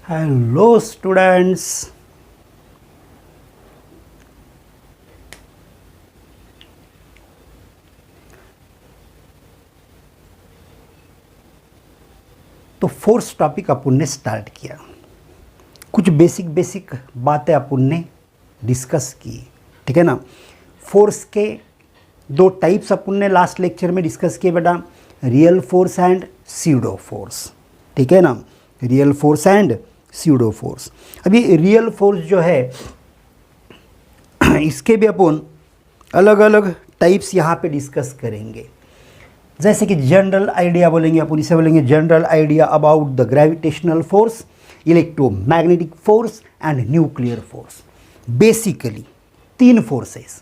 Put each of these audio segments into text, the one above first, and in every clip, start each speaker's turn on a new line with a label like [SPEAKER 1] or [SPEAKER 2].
[SPEAKER 1] Hello students. तो force topic अपन ने start किया, कुछ बेसिक बातें अपन ने डिस्कस की, ठीक है ना। फोर्स के दो टाइप्स अपन ने लास्ट लेक्चर में डिस्कस किए बेटा, real force and pseudo force, ठीक है ना। Real force and pseudo force. अभी रियल फोर्स जो है इसके भी अपन अलग अलग टाइप्स यहाँ पे डिस्कस करेंगे। जैसे कि जनरल आइडिया बोलेंगे अपन, इसे बोलेंगे general idea about the gravitational force, electromagnetic force and nuclear force. Basically तीन forces,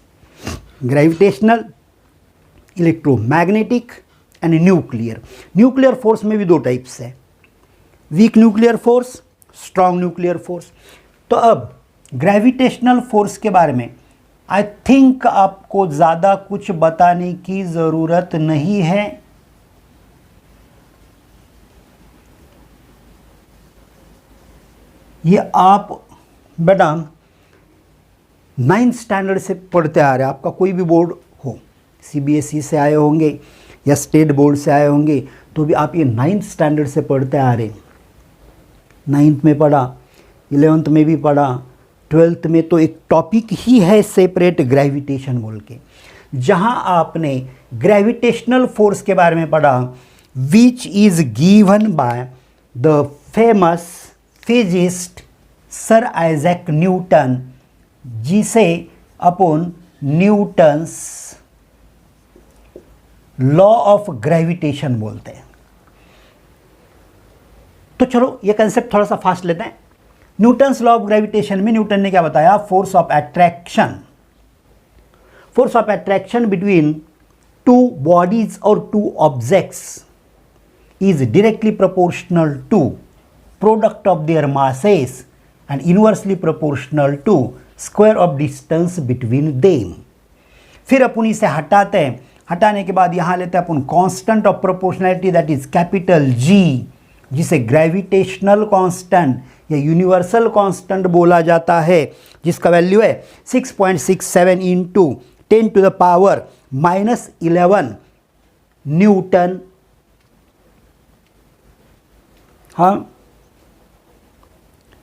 [SPEAKER 1] gravitational, electromagnetic and nuclear. Nuclear force में भी दो टाइप्स है, weak nuclear force, strong nuclear force. तो अब ग्रेविटेशनल फोर्स के बारे में आई थिंक आपको ज़्यादा कुछ बताने की ज़रूरत नहीं है। ये आप बेटा 9th स्टैंडर्ड से पढ़ते आ रहे हैं। आपका कोई भी बोर्ड हो, सीबीएसई से आए होंगे या स्टेट बोर्ड से आए होंगे, तो भी आप ये 9th स्टैंडर्ड से पढ़ते आ रहे। 9th में पढ़ा, 11th में भी पढ़ा, 12th में तो एक टॉपिक ही है सेपरेट ग्रेविटेशन बोल के, जहां आपने ग्रेविटेशनल फोर्स के बारे में पढ़ा, which is given by the famous physicist sir Isaac Newton, जिसे अपन न्यूटन्स लॉ ऑफ ग्रेविटेशन बोलते हैं। तो चलो ये कंसेप्ट थोड़ा सा फास्ट लेते हैं। न्यूटन्स लॉ ऑफ ग्रेविटेशन में न्यूटन ने क्या बताया, force of attraction between two bodies और two objects is directly proportional to product of their masses and inversely proportional to square of distance between them. फिर अपन इसे हटाते हैं, हटाने के बाद यहां लेते हैं अपन constant of proportionality, that is capital G, जिसे ग्रेविटेशनल कांस्टेंट या यूनिवर्सल कांस्टेंट बोला जाता है, जिसका वैल्यू है 6.67 into 10 to the power -11 newton. हाँ,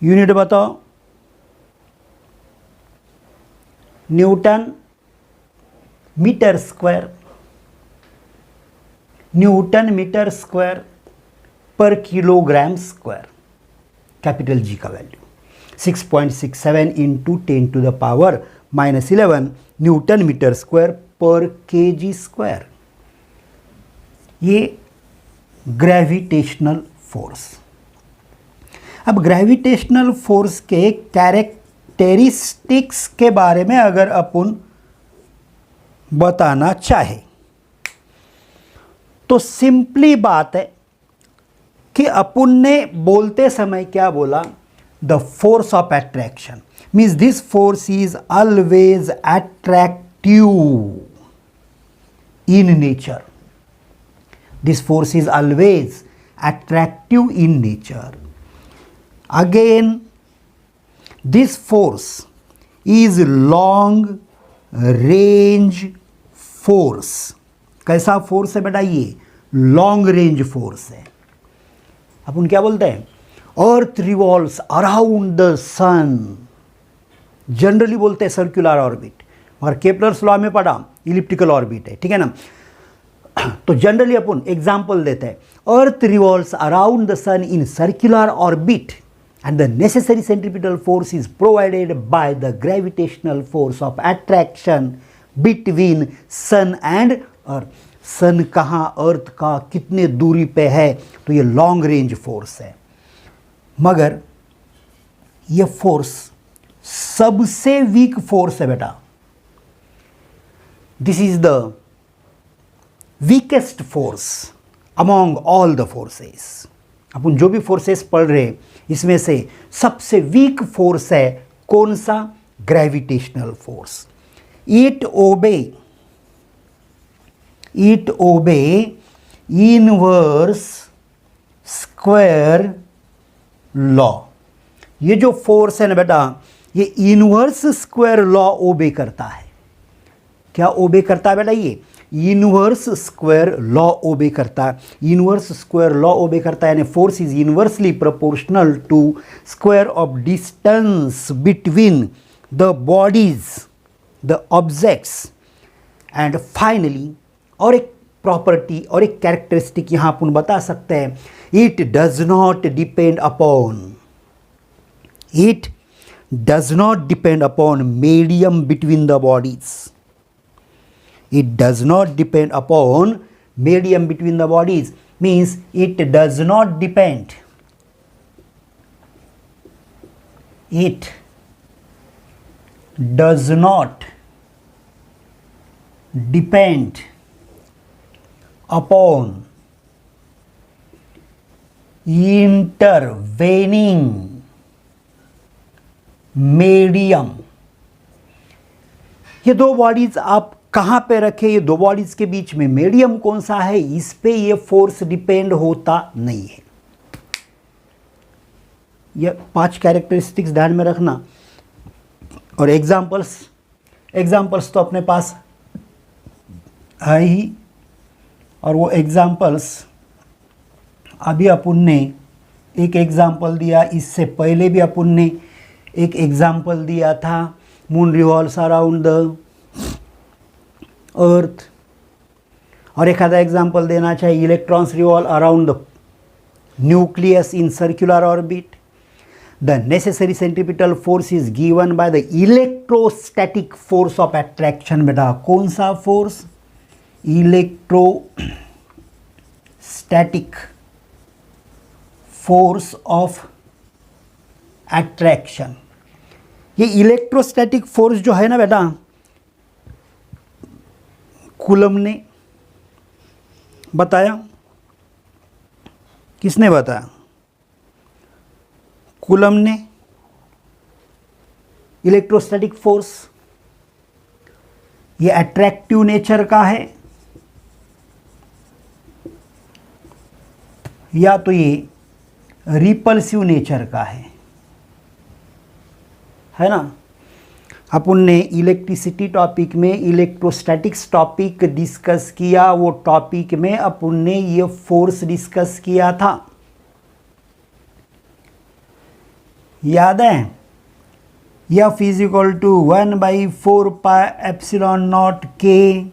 [SPEAKER 1] यूनिट बताओ, newton metre square, newton metre square per kilogram square. Capital G का value 6.67 into 10 to the power -11 newton metre square per KG square. ये gravitational force. अब gravitational force के characteristics के बारे में अगर अपन बताना चाहे तो सिंपली बात है कि अपन ने बोलते समय क्या बोला, the force of attraction means this force is always attractive in nature. This force is always attractive in nature. Again this force is long range force. कैसा फोर्स है बेटा, ये लॉन्ग रेंज फोर्स है। अपन क्या बोलते हैं, earth revolves around the sun, generally बोलते हैं सर्कुलर ऑर्बिट, और केपलर्स लॉ में पढ़ा इलिप्टिकल ऑर्बिट है, ठीक है ना। तो जनरली अपन एग्जांपल देते हैं, earth revolves around the sun in circular orbit and the necessary centripetal force is provided by the gravitational force of attraction between sun and earth। सन कहाँ, अर्थ का कितने दूरी पे है, तो ये लॉन्ग रेंज फोर्स है। मगर ये फोर्स सबसे वीक फोर्स है बेटा। This is the weakest force among all the forces. अपन जो भी फोर्सेस पढ़ रहे हैं इसमें से सबसे वीक फोर्स है कौन सा, gravitational force. It obey inverse square law. ये जो फोर्स है ना बेटा, ये इनवर्स स्क्वायर लॉ ओबे करता है। क्या ओबे करता है बेटा? ये इनवर्स स्क्वायर लॉ ओबे करता है। इनवर्स स्क्वायर लॉ ओबे करता है यानी force is inversely proportional to square of distance between the bodies, the objects. And finally, और एक प्रॉपर्टी और एक कैरेक्टरिस्टिक यहाँ अपन बता सकते हैं, it does not depend upon, it does not depend upon medium between the bodies. It does not depend upon medium between the bodies, means it does not depend, it does not depend upon intervening medium। ये दो bodies आप कहाँ पे रखे, ये दो bodies के बीच में मीडियम कौन सा है, इस पे ये फोर्स डिपेंड होता नहीं है। ये 5 कैरेक्टरिस्टिक्स ध्यान में रखना। और एग्जाम्पल्स तो अपने पास है ही, और वो एग्जाम्पल्स अभी अपन ने एक एग्जाम्पल दिया, इससे पहले भी अपन ने एक एग्जाम्पल दिया था, moon revolves around the earth. और एक आधा एग्जाम्पल देना चाहिए, electrons revolve around the nucleus in circular orbit. The necessary centripetal force is given by the electrostatic force of attraction. बेटा कौन सा force? Electrostatic force of attraction. ये electrostatic force जो है ना बेटा, कूलम ने बताया, किसने बताया? कूलम ने। इलेक्ट्रोस्टैटिक फोर्स ये अट्रैक्टिव नेचर का है या तो ये रिपल्सिव नेचर का है ना। अपन ने इलेक्ट्रिसिटी टॉपिक में इलेक्ट्रोस्टैटिक्स टॉपिक डिस्कस किया, वो टॉपिक में अपन ने ये फोर्स डिस्कस किया था, याद है? F is equal to 1/4πε0 K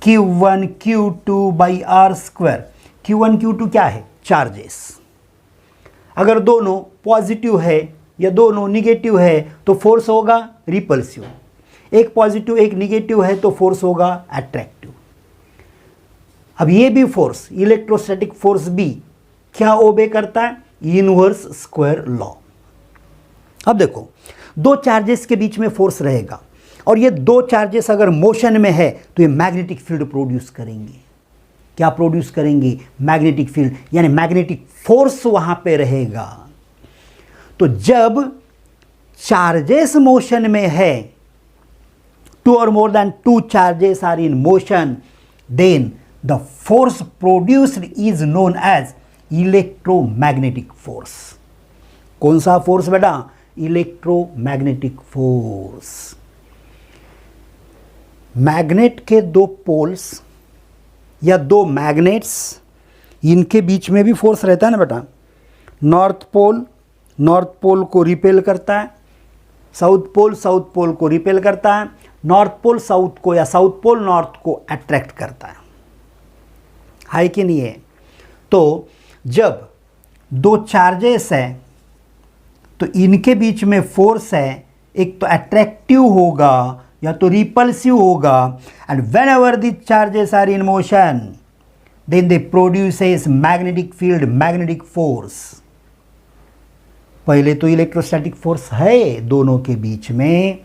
[SPEAKER 1] Q1 Q2/r²। Q1 Q2 क्या है? चार्जेस। अगर दोनों पॉजिटिव है या दोनों निगेटिव है तो फोर्स होगा रिपल्सिव। एक पॉजिटिव एक निगेटिव है तो फोर्स होगा अट्रैक्टिव। अब ये भी फोर्स, इलेक्ट्रोस्टैटिक फोर्स भी क्या ओबे करता है? Inverse square law. अब देखो, दो चार्जेस के बीच में फोर्स रहेगा और ये दो चार्जेस अगर मोशन में है तो ये मैग्नेटिक फील्ड प्रोड्यूस करेंगे। क्या प्रोड्यूस करेंगे? मैग्नेटिक फील्ड, यानी मैग्नेटिक फोर्स वहां पे रहेगा। तो जब चार्जेस मोशन में है, 2 or more than 2 charges are in motion, then the force produced is known as electromagnetic force। कौन सा फोर्स बेटा? Electromagnetic force. मैग्नेट के दो पोल्स या दो मैग्नेट्स, इनके बीच में भी फोर्स रहता है ना बेटा। नॉर्थ पोल को रिपेल करता है, साउथ पोल को रिपेल करता है, नॉर्थ पोल साउथ को या साउथ पोल नॉर्थ को अट्रैक्ट करता है कि नहीं है? तो जब दो चार्जेस हैं तो इनके बीच में फोर्स है, एक तो अट्रैक्टिव होगा या तो रिपल्सिव होगा। And whenever the charges are in motion then they produces magnetic field, magnetic force. पहले तो इलेक्ट्रोस्टैटिक फोर्स है दोनों के बीच में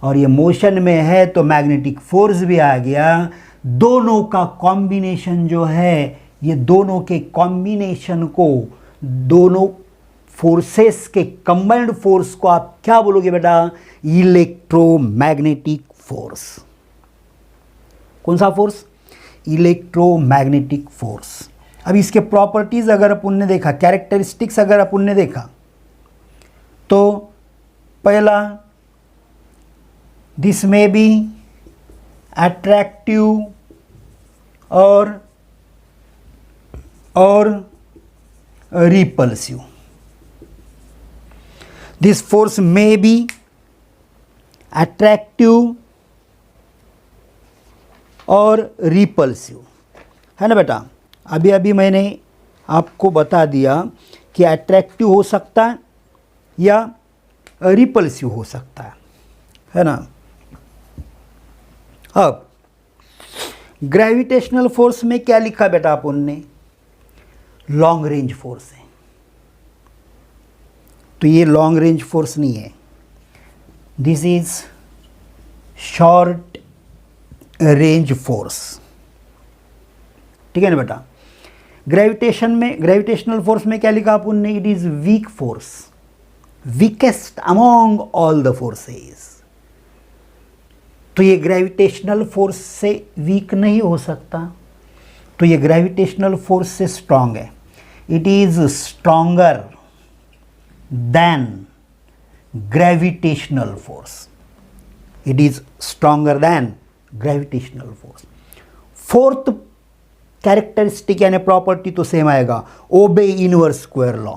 [SPEAKER 1] और ये मोशन में है तो मैग्नेटिक फोर्स भी आ गया। दोनों का कॉम्बिनेशन जो है, ये दोनों के कॉम्बिनेशन को, दोनों फोर्सेस के कंबाइंड फोर्स को आप क्या बोलोगे बेटा? Electromagnetic force. कौन सा फोर्स? Electromagnetic force. अब इसके प्रॉपर्टीज अगर अपन ने देखा, कैरेक्टरिस्टिक्स अगर अपन ने देखा, तो पहला, दिस में बी अट्रैक्टिव और रिपल्सिव. दिस फोर्स में बी अट्रैक्टिव और रिपल्सिव, है ना बेटा. अभी अभी मैंने आपको बता दिया कि अट्रैक्टिव हो सकता है या रिपल्सिव हो सकता है ना. अब ग्रेविटेशनल फोर्स में क्या लिखा बेटा अपन ने? लॉन्ग रेंज फोर्स है. तो ये लॉन्ग रेंज फोर्स नहीं है, this is short range force. ठीक है ना बेटा. ग्रेविटेशनल फोर्स में क्या लिखा अपन ने? It is weak force, weakest among all the forces. तो ये ग्रेविटेशनल फोर्स से वीक नहीं हो सकता, तो ये ग्रेविटेशनल फोर्स से स्ट्रांग है. It is stronger than gravitational force. It is stronger than gravitational force. Fourth characteristic यानी प्रॉपर्टी तो सेम आएगा, obey inverse square law.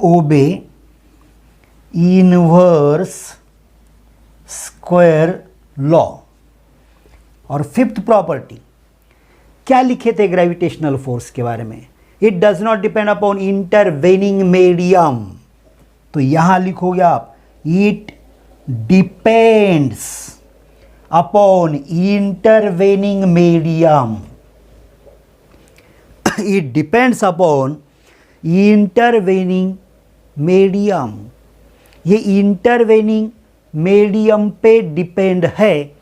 [SPEAKER 1] Obey inverse square law. और फिफ्थ प्रॉपर्टी क्या लिखे थे ग्रेविटेशनल फोर्स के बारे में? It does not depend upon intervening medium. तो यहां लिखोगे आप, it depends upon intervening medium. It depends upon intervening medium. ये इंटरवेनिंग मीडियम पे डिपेंड है.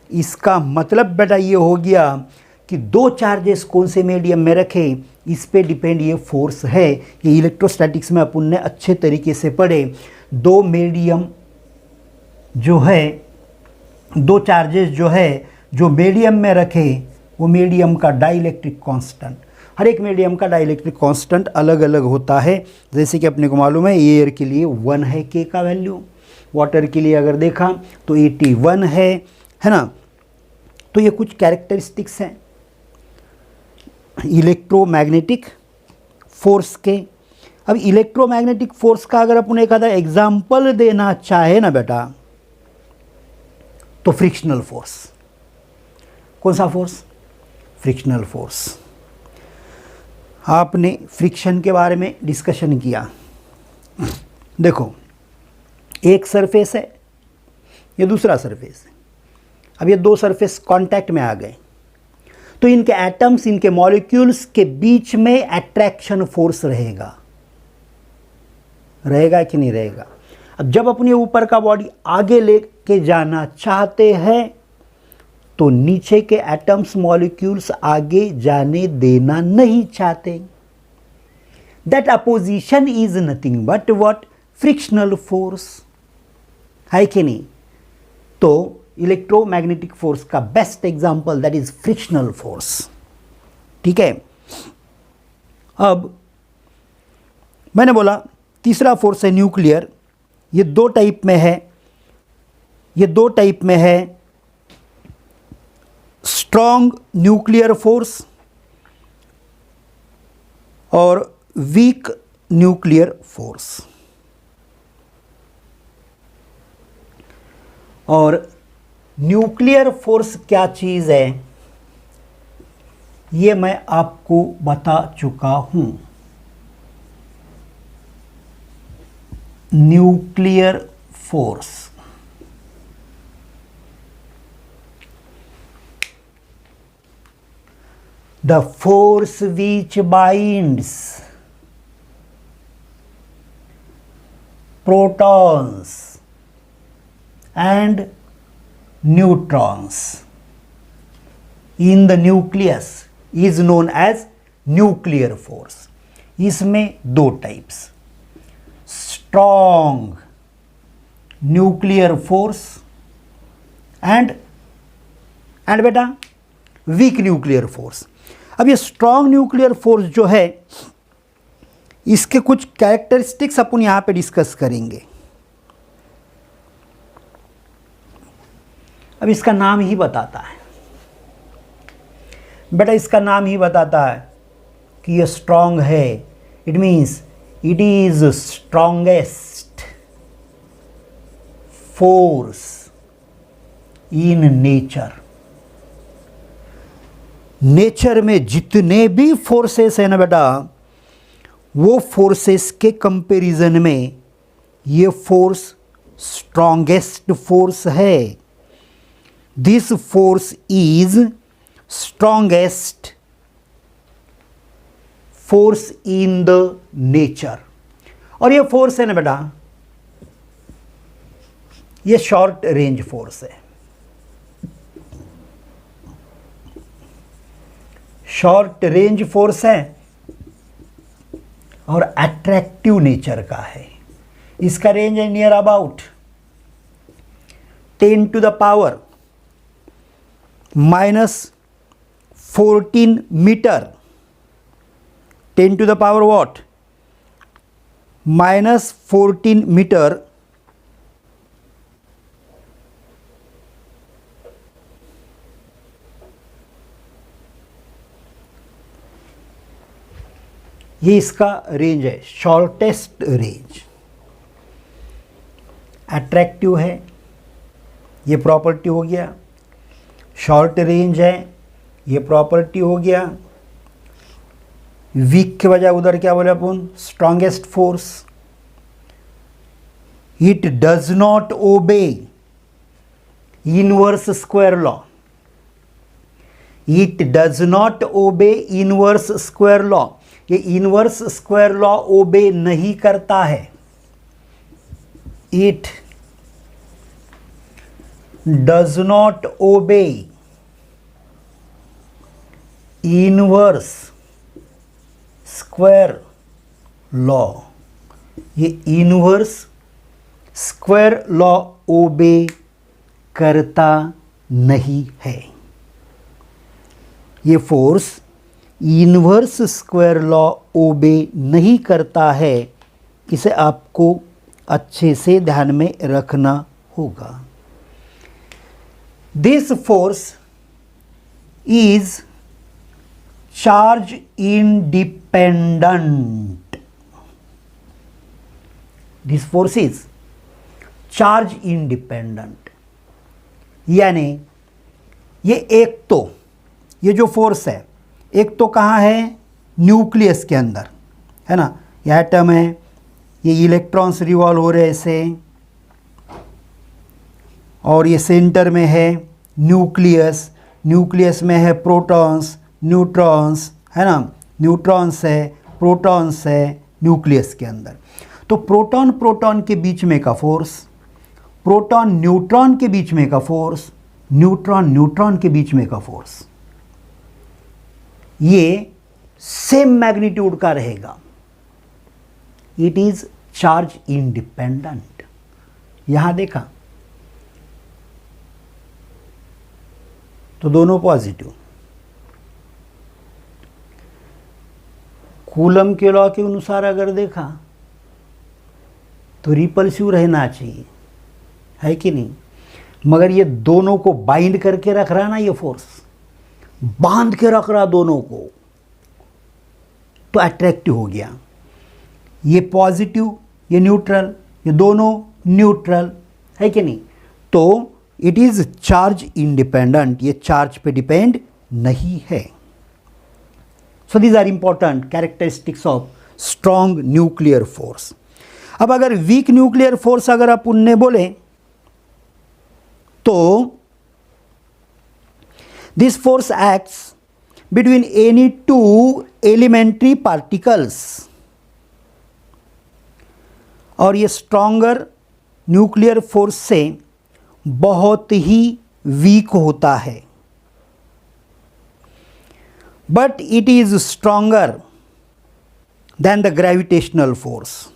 [SPEAKER 1] इसका मतलब बेटा ये हो गया कि दो चार्जेस कौन से मीडियम में रखें, इस पे डिपेंड ये फोर्स है. ये इलेक्ट्रोस्टैटिक्स में अपन ने अच्छे तरीके से पढ़े. दो मीडियम जो है, दो चार्जेस जो है, जो मीडियम में रखे वो मीडियम का डाइलेक्ट्रिक कांस्टेंट. हर एक मीडियम का डाइलेक्ट्रिक कांस्टेंट अलग अलग होता है. जैसे कि अपने को मालूम है एयर के लिए 1 है के का वैल्यू, वाटर के लिए अगर देखा तो 81 है ना. तो ये कुछ कैरेक्टरिस्टिक्स हैं इलेक्ट्रोमैग्नेटिक फोर्स के. अब इलेक्ट्रोमैग्नेटिक फोर्स का अगर अपन एक आधा एग्जाम्पल देना चाहे ना बेटा, तो फ्रिक्शनल फोर्स. कौन सा फोर्स? Frictional force. आपने फ्रिक्शन के बारे में डिस्कशन किया. देखो, एक सरफेस है, ये दूसरा सरफेस है. अब ये दो सरफेस कांटेक्ट में आ गए, तो इनके एटम्स, इनके मॉलिक्यूल्स के बीच में अट्रैक्शन फोर्स रहेगा कि नहीं रहेगा? अब जब अपने ऊपर का बॉडी आगे लेके जाना चाहते हैं तो नीचे के एटम्स, मॉलिक्यूल्स आगे जाने देना नहीं चाहते. That opposition is nothing but what? Frictional force, है कि नहीं? तो इलेक्ट्रोमैग्नेटिक फोर्स का best example that is frictional force. ठीक है. अब मैंने बोला तीसरा फोर्स है न्यूक्लियर. ये दो टाइप में है, स्ट्रॉन्ग न्यूक्लियर फोर्स और वीक न्यूक्लियर फोर्स. और न्यूक्लियर फोर्स क्या चीज़ है ये मैं आपको बता चुका हूं. Nuclear force the force which binds protons and neutrons in the nucleus is known as nuclear force. इसमें दो types, strong nuclear force and बेटा वीक न्यूक्लियर फोर्स. अब ये स्ट्रॉन्ग न्यूक्लियर फोर्स जो है इसके कुछ कैरेक्टरिस्टिक्स अपन यहाँ पे डिस्कस करेंगे। अब इसका नाम ही बताता है बेटा, इसका नाम ही बताता है कि ये स्ट्रांग है। It means it is strongest force in nature. Nature में जितने भी फोर्सेस है ना बेटा, वो फोर्सेस के कंपैरिजन में ये फोर्स स्ट्रांगेस्ट फोर्स है। This force is strongest force in the nature. और ये फोर्स है ना बेटा, ये शॉर्ट रेंज फोर्स है, शॉर्ट रेंज फोर्स है और अट्रैक्टिव नेचर का है। इसका रेंज है near about 10 to the power -14 metre. 10 to the power what? -14 metre. ये इसका रेंज है, शॉर्टेस्ट रेंज। अट्रैक्टिव है, ये प्रॉपर्टी हो गया। शॉर्ट रेंज है, ये प्रॉपर्टी हो गया। वीक के बजाय उधर क्या बोले अपन? Strongest force. It does not obey inverse square law. It does not obey inverse square law. ये इनवर्स स्क्वायर लॉ ओबे नहीं करता है। It does not obey inverse square law. ये इनवर्स स्क्वायर लॉ ओबे करता नहीं है। ये force inverse square law obey नहीं करता है। इसे आपको अच्छे से ध्यान में रखना होगा। This force is charge independent. This force is charge independent, यानी ये एक तो ये जो फोर्स है, एक तो कहाँ है? न्यूक्लियस के अंदर है ना, ये एटम है, ये इलेक्ट्रॉन्स रिवॉल्व हो रहे हैं ऐसे, और ये सेंटर में है न्यूक्लियस। न्यूक्लियस में है प्रोटॉन्स, न्यूट्रॉन्स, है ना, न्यूट्रॉन्स है, प्रोटॉन्स है न्यूक्लियस के अंदर। तो प्रोटॉन प्रोटॉन के बीच में का फोर्स, प्रोटॉन न्यूट्रॉन के बीच में का फोर्स, न्यूट्रॉन न्यूट्रॉन के बीच में का फोर्स, ये सेम मैग्नीट्यूड का रहेगा। It is charge independent. यहां देखा तो दोनों पॉजिटिव। कूलम के लॉ के अनुसार अगर देखा तो रिपल्सिव रहना चाहिए, है कि नहीं? मगर ये दोनों को बाइंड करके रख रहा है ना, ये फोर्स बांध के रख रहा दोनों को, तो अट्रैक्टिव हो गया। ये पॉजिटिव, ये न्यूट्रल, ये दोनों न्यूट्रल, है कि नहीं? तो इट इज चार्ज इंडिपेंडेंट, ये चार्ज पे डिपेंड नहीं है। So these are important characteristics of strong nuclear force. अब अगर वीक न्यूक्लियर फोर्स अगर आप उनने बोले तो this force acts between any two elementary particles, और ये स्ट्रॉन्गर न्यूक्लियर फोर्स से बहुत ही वीक होता है, but it is stronger than the gravitational force.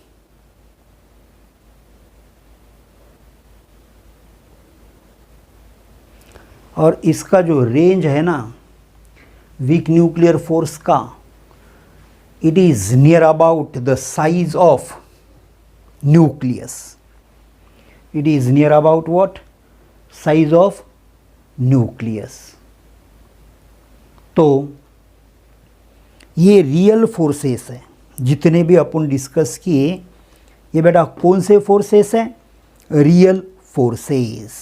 [SPEAKER 1] और इसका जो रेंज है ना वीक न्यूक्लियर फोर्स का, it is near about the size of nucleus. It is near about what? Size of nucleus. तो ये रियल फोर्सेस है जितने भी अपन डिस्कस किए, ये बेटा कौन से फोर्सेस हैं? Real forces.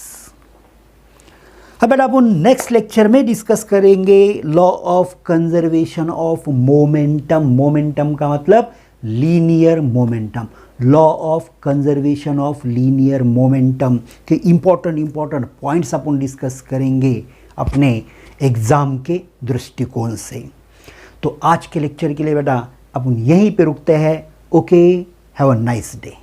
[SPEAKER 1] अब बेटा अपन नेक्स्ट लेक्चर में डिस्कस करेंगे law of conservation of momentum. Momentum का मतलब linear momentum. Law of conservation of linear momentum के इंपॉर्टेंट पॉइंट्स अपन डिस्कस करेंगे अपने एग्जाम के दृष्टिकोण से। तो आज के लेक्चर के लिए बेटा अपन यहीं पे रुकते हैं। Okay, have a nice day.